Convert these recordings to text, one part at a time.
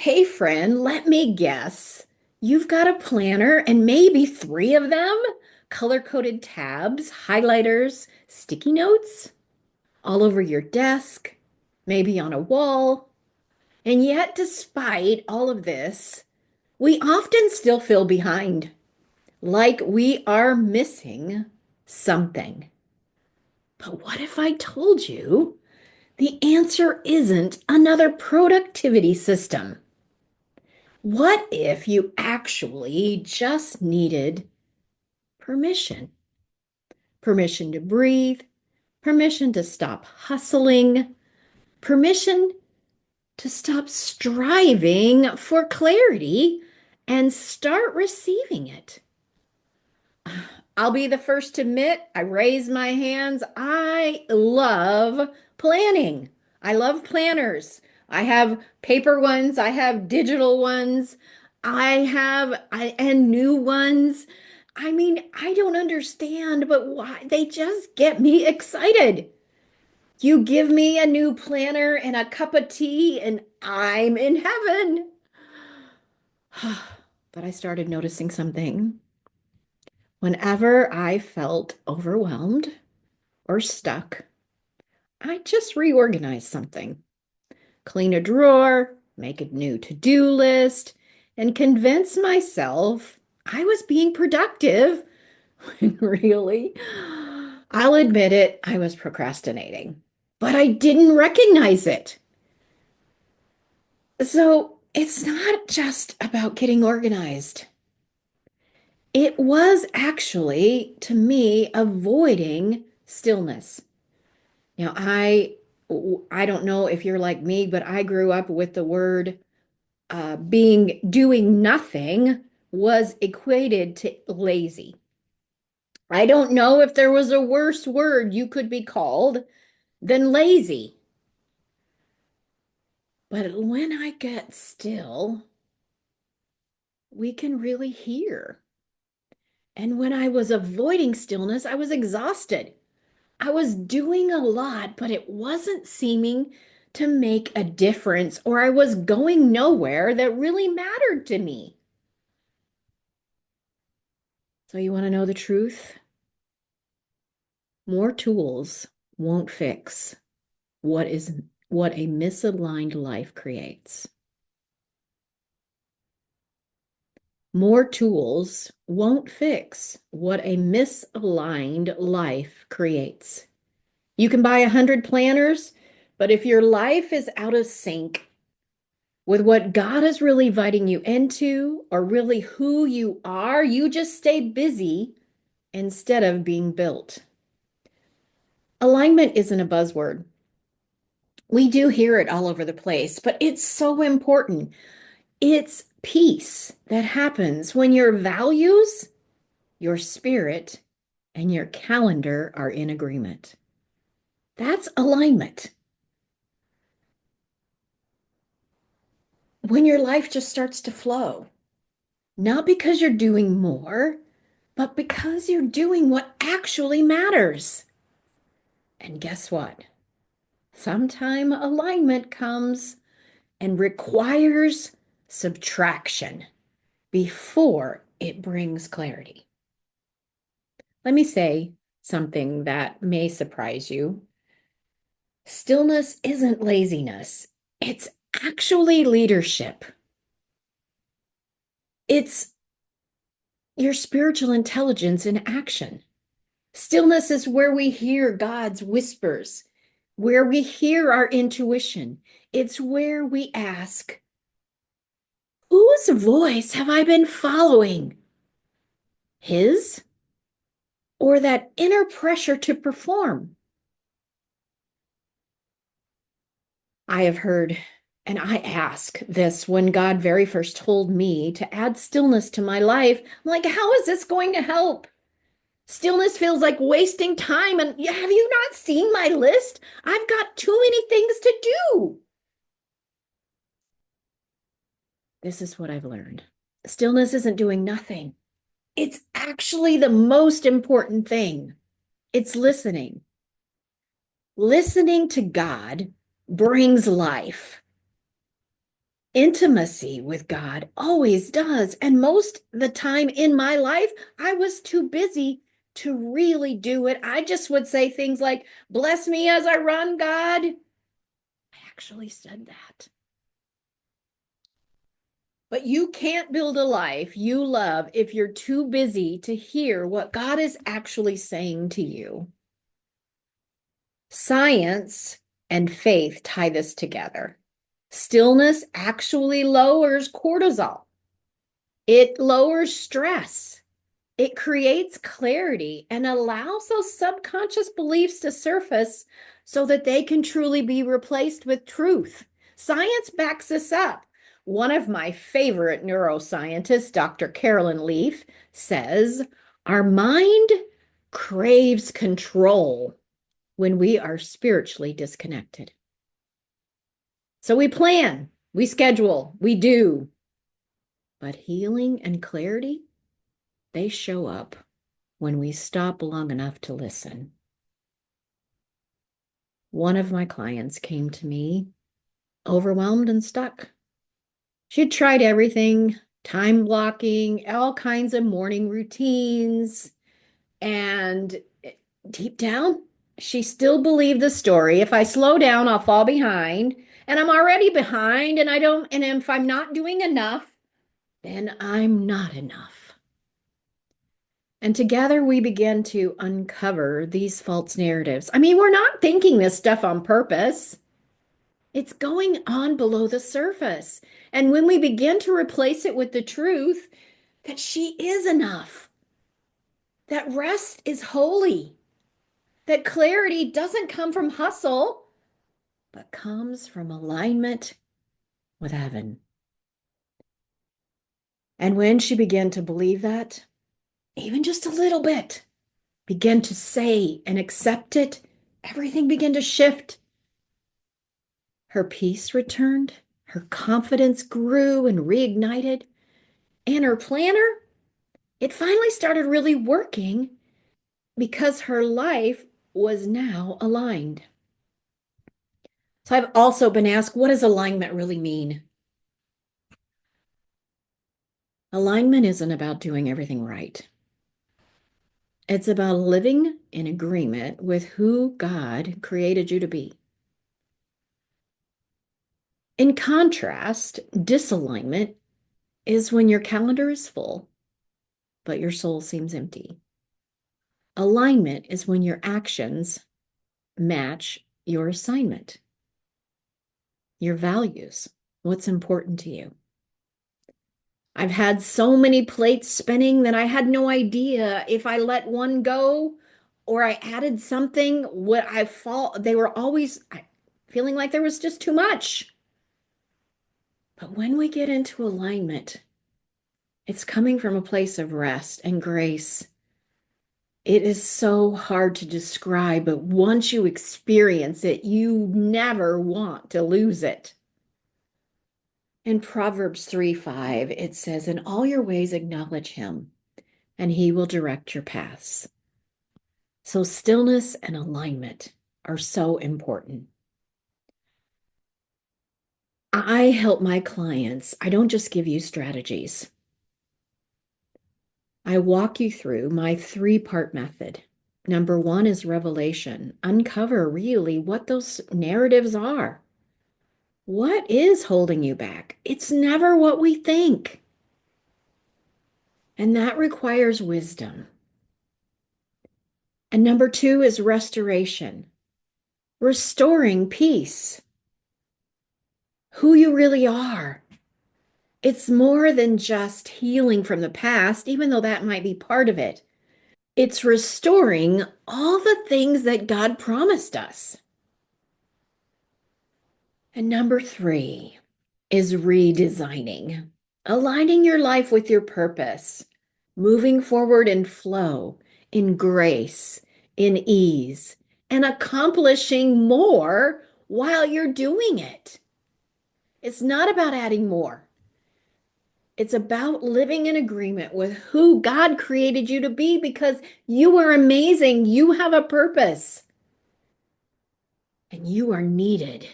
Hey, friend, let me guess. You've got a planner and maybe three of them? Color-coded tabs, highlighters, sticky notes all over your desk, maybe on a wall. And yet, despite all of this, we often still feel behind, like we are missing something. But what if I told you the answer isn't another productivity system? What if you actually just needed permission? Permission to breathe, permission to stop hustling, permission to stop striving for clarity and start receiving it. I'll be the first to admit, I raise my hands. I love planning. I love planners. I have paper ones, I have digital ones, and new ones. I mean, I don't understand, but why they just get me excited. You give me a new planner and a cup of tea, and I'm in heaven. But I started noticing something. Whenever I felt overwhelmed or stuck, I just reorganized something, clean a drawer, make a new to-do list, and convince myself I was being productive when really, I'll admit it, I was procrastinating, but I didn't recognize it. So it's not just about getting organized. It was actually, to me, avoiding stillness. Now, I don't know if you're like me, but I grew up with the word doing nothing was equated to lazy. I don't know if there was a worse word you could be called than lazy. But when I get still, we can really hear. And when I was avoiding stillness, I was exhausted. I was doing a lot, but it wasn't seeming to make a difference, or I was going nowhere that really mattered to me. So, you want to know the truth? More tools won't fix what is what a misaligned life creates. More tools won't fix what a misaligned life creates. You can buy 100 planners, but if your life is out of sync with what God is really inviting you into, or really who you are, you just stay busy instead of being built. Alignment isn't a buzzword. We do hear it all over the place, but it's so important. It's peace that happens when your values, your spirit, and your calendar are in agreement. That's alignment. When your life just starts to flow, not because you're doing more, but because you're doing what actually matters. And guess what? Sometime alignment comes and requires subtraction before it brings clarity. Let me say something that may surprise you. Stillness isn't laziness, it's actually leadership. It's your spiritual intelligence in action. Stillness is where we hear God's whispers, where we hear our intuition. It's where we ask, whose voice have I been following? His or that inner pressure to perform? I have heard, and I ask this when God very first told me to add stillness to my life. I'm like, how is this going to help? Stillness feels like wasting time. And have you not seen my list? I've got too many things to do. This is what I've learned. Stillness isn't doing nothing. It's actually the most important thing. It's listening. Listening to God brings life. Intimacy with God always does. And most the time in my life, I was too busy to really do it. I just would say things like, "Bless me as I run, God." I actually said that. But you can't build a life you love if you're too busy to hear what God is actually saying to you. Science and faith tie this together. Stillness actually lowers cortisol. It lowers stress. It creates clarity and allows those subconscious beliefs to surface so that they can truly be replaced with truth. Science backs this up. One of my favorite neuroscientists, Dr. Carolyn Leaf, says our mind craves control when we are spiritually disconnected. So we plan, we schedule, we do. But healing and clarity, they show up when we stop long enough to listen. One of my clients came to me overwhelmed and stuck. She'd tried everything, time blocking, all kinds of morning routines, and deep down, she still believed the story. If I slow down, I'll fall behind, and I'm already behind, and if I'm not doing enough, then I'm not enough. And together we begin to uncover these false narratives. I mean, we're not thinking this stuff on purpose. It's going on below the surface. And when we begin to replace it with the truth that she is enough, that rest is holy, that clarity doesn't come from hustle, but comes from alignment with heaven. And when she began to believe that, even just a little bit, began to say and accept it, everything began to shift. Her peace returned, her confidence grew and reignited, and her planner, it finally started really working because her life was now aligned. So I've also been asked, what does alignment really mean? Alignment isn't about doing everything right. It's about living in agreement with who God created you to be. In contrast, disalignment is when your calendar is full, but your soul seems empty. Alignment is when your actions match your assignment, your values, what's important to you. I've had so many plates spinning that I had no idea if I let one go or I added something, they were always feeling like there was just too much. But when we get into alignment, it's coming from a place of rest and grace. It is so hard to describe, but once you experience it, you never want to lose it. In Proverbs 3:5, it says, "In all your ways acknowledge him, and he will direct your paths." So stillness and alignment are so important. I help my clients. I don't just give you strategies. I walk you through my three-part method. Number one is revelation. Uncover really what those narratives are. What is holding you back? It's never what we think. And that requires wisdom. And number two is restoration, restoring peace, who you really are. It's more than just healing from the past, even though that might be part of it. It's restoring all the things that God promised us. And number three is redesigning, aligning your life with your purpose, moving forward in flow, in grace, in ease, and accomplishing more while you're doing it. It's not about adding more. It's about living in agreement with who God created you to be because you are amazing. You have a purpose and you are needed.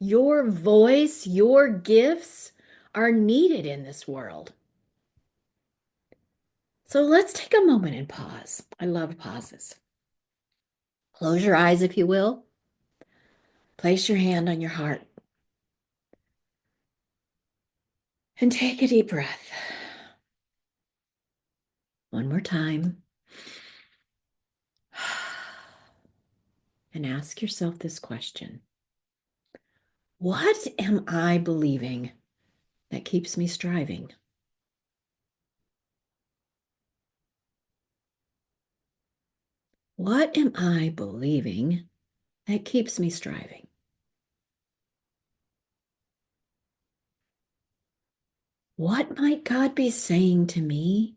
Your voice, your gifts are needed in this world. So let's take a moment and pause. I love pauses. Close your eyes, if you will. Place your hand on your heart and take a deep breath. One more time. And ask yourself this question. What am I believing that keeps me striving? What am I believing that keeps me striving? What might God be saying to me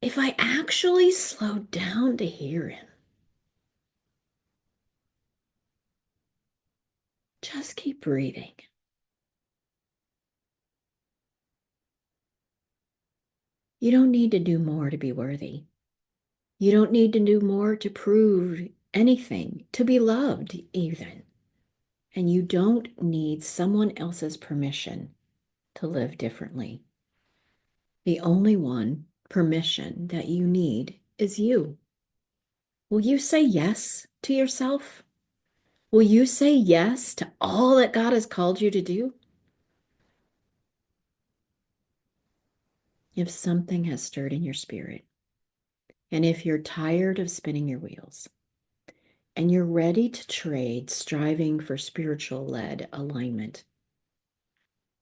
if I actually slowed down to hear Him? Just keep breathing. You don't need to do more to be worthy. You don't need to do more to prove anything, to be loved even. And you don't need someone else's permission to live differently. The only one permission that you need is you. Will you say yes to yourself? Will you say yes to all that God has called you to do? If something has stirred in your spirit, and if you're tired of spinning your wheels, and you're ready to trade striving for spiritual led alignment,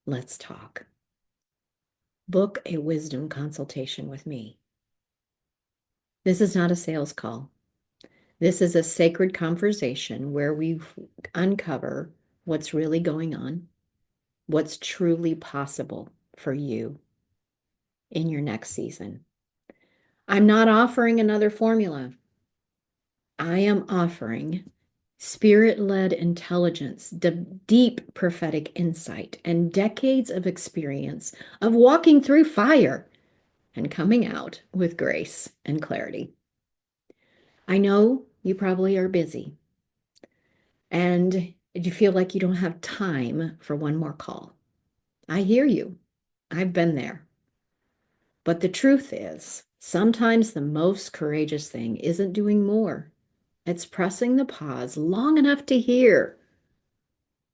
let's talk. Book a wisdom consultation with me. This is not a sales call. This is a sacred conversation where we uncover what's really going on, what's truly possible for you in your next season. I'm not offering another formula. I am offering spirit-led intelligence, deep prophetic insight, and decades of experience of walking through fire and coming out with grace and clarity. I know you probably are busy and you feel like you don't have time for one more call. I hear you. I've been there. But the truth is, sometimes the most courageous thing isn't doing more. It's pressing the pause long enough to hear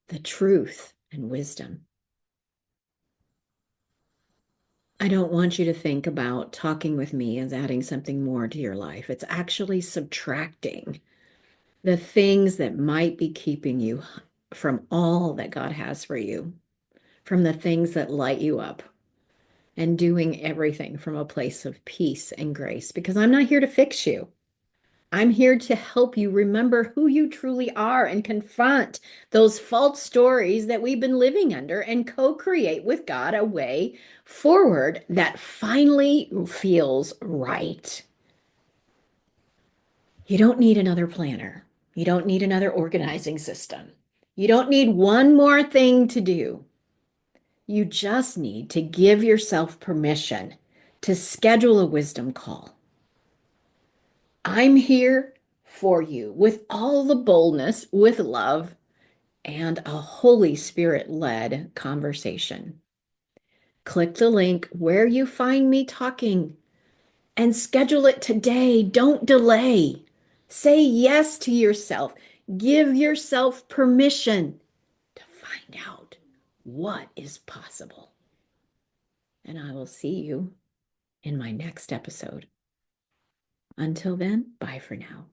the truth and wisdom. I don't want you to think about talking with me as adding something more to your life. It's actually subtracting the things that might be keeping you from all that God has for you, from the things that light you up, and doing everything from a place of peace and grace, because I'm not here to fix you. I'm here to help you remember who you truly are and confront those false stories that we've been living under and co-create with God a way forward that finally feels right. You don't need another planner. You don't need another organizing system. You don't need one more thing to do. You just need to give yourself permission to schedule a wisdom call. I'm here for you with all the boldness, with love, and a Holy Spirit led conversation. Click the link where you find me talking and schedule it today. Don't delay. Say yes to yourself. Give yourself permission to find out what is possible. And I will see you in my next episode. Until then, bye for now.